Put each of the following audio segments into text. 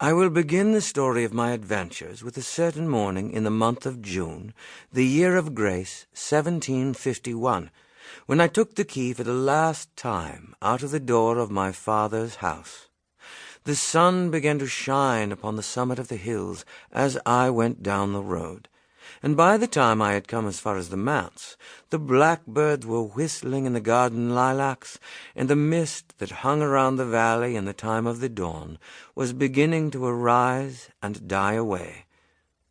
I will begin the story of my adventures with a certain morning in the month of June, the year of grace 1751, when I took the key for the last time out of the door of my father's house. The sun began to shine upon the summit of the hills as I went down the road, and by the time I had come as far as the manse, the blackbirds were whistling in the garden lilacs, and the mist that hung around the valley in the time of the dawn was beginning to arise and die away.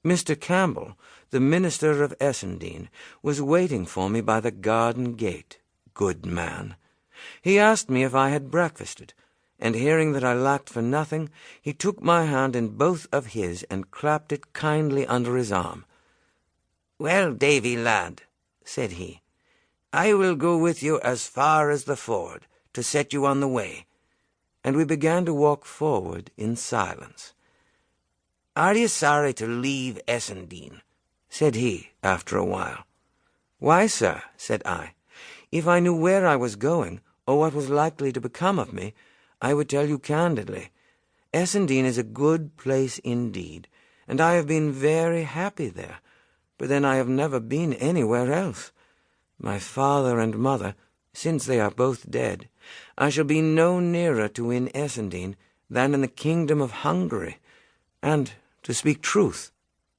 Mr. Campbell, the minister of Essendine, was waiting for me by the garden gate. Good man! He asked me if I had breakfasted, and hearing that I lacked for nothing, he took my hand in both of his and clapped it kindly under his arm. "Well, Davy, lad," said he, "I will go with you as far as the ford, to set you on the way." And we began to walk forward in silence. "Are you sorry to leave Essendine?" said he, after a while. "Why, sir," said I, "if I knew where I was going, or what was likely to become of me, I would tell you candidly. Essendine is a good place indeed, and I have been very happy there. But then I have never been anywhere else. My father and mother, since they are both dead, I shall be no nearer to in Essendine than in the kingdom of Hungary. And, to speak truth,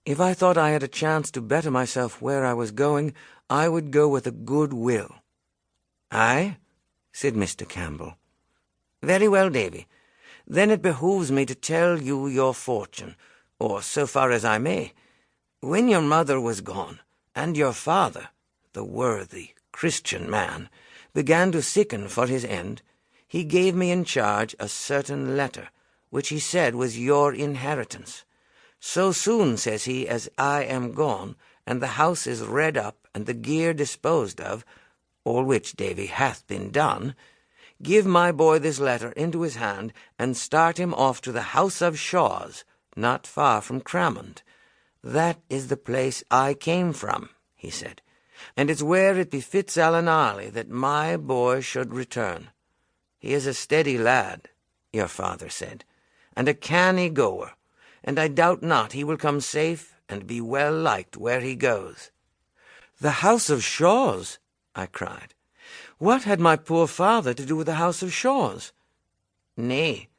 if I thought I had a chance to better myself where I was going, I would go with a good will." "Aye?" said Mr. Campbell. "Very well, Davy. Then it behooves me to tell you your fortune, or so far as I may. When your mother was gone, and your father, the worthy Christian man, began to sicken for his end, he gave me in charge a certain letter, which he said was your inheritance. So soon, says he, as I am gone, and the house is redd up, and the gear disposed of, all which, Davy, hath been done, give my boy this letter into his hand, and start him off to the house of Shaws, not far from Cramond. That is the place I came from," he said, "and it's where it befits Allen Arley that my boy should return. He is a steady lad, your father said, and a canny goer, and I doubt not he will come safe and be well liked where he goes." "The house of Shaws!" I cried. "What had my poor father to do with the house of Shaws?" "Nay,"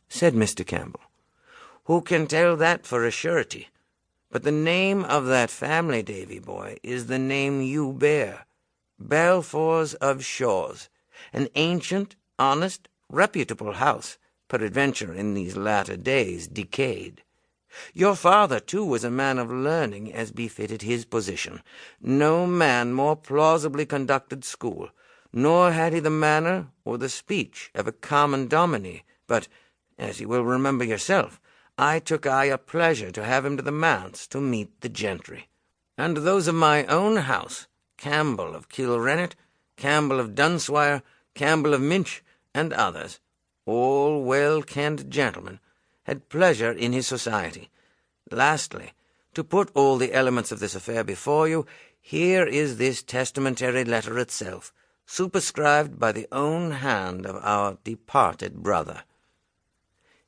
said Mr. Campbell, "who can tell that for a surety? But the name of that family, Davy boy, is the name you bear, Balfours of Shaws, an ancient, honest, reputable house, peradventure in these latter days decayed. Your father, too, was a man of learning as befitted his position. No man more plausibly conducted school, nor had he the manner or the speech of a common dominie, but, as you will remember yourself, I took a pleasure to have him to the manse to meet the gentry. And those of my own house, Campbell of Kilrennet, Campbell of Dunswire, Campbell of Minch, and others, all well-kenned gentlemen, had pleasure in his society. Lastly, to put all the elements of this affair before you, here is this testamentary letter itself, superscribed by the own hand of our departed brother."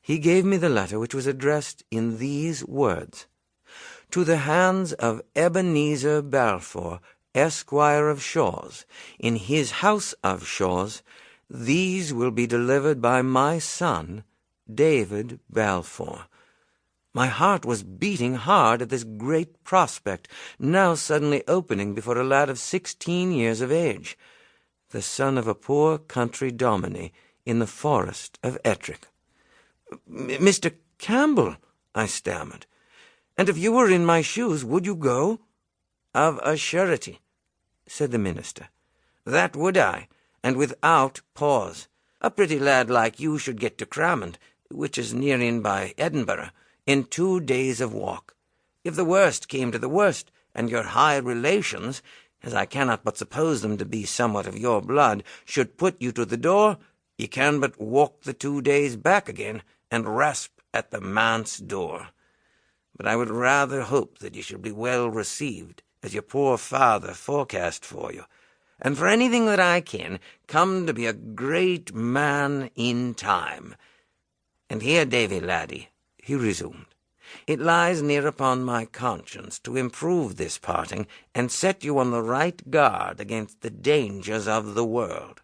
He gave me the letter, which was addressed in these words: "To the hands of Ebenezer Balfour, Esquire of Shaws, in his house of Shaws, these will be delivered by my son, David Balfour." My heart was beating hard at this great prospect, now suddenly opening before a lad of 16 years of age, the son of a poor country dominie in the forest of Ettrick. "Mr. Campbell," I stammered, "and if you were in my shoes, would you go?" "Of a surety," said the minister. "That would I, and without pause. A pretty lad like you should get to Cramond, which is near in by Edinburgh, in 2 days of walk. If the worst came to the worst, and your high relations, as I cannot but suppose them to be somewhat of your blood, should put you to the door, ye can but walk the 2 days back again, and rasp at the manse door. But I would rather hope that ye should be well received, as your poor father forecast for you, and for anything that I ken, come to be a great man in time. And here, Davy laddie, he resumed, "it lies near upon my conscience to improve this parting, and set you on the right guard against the dangers of the world.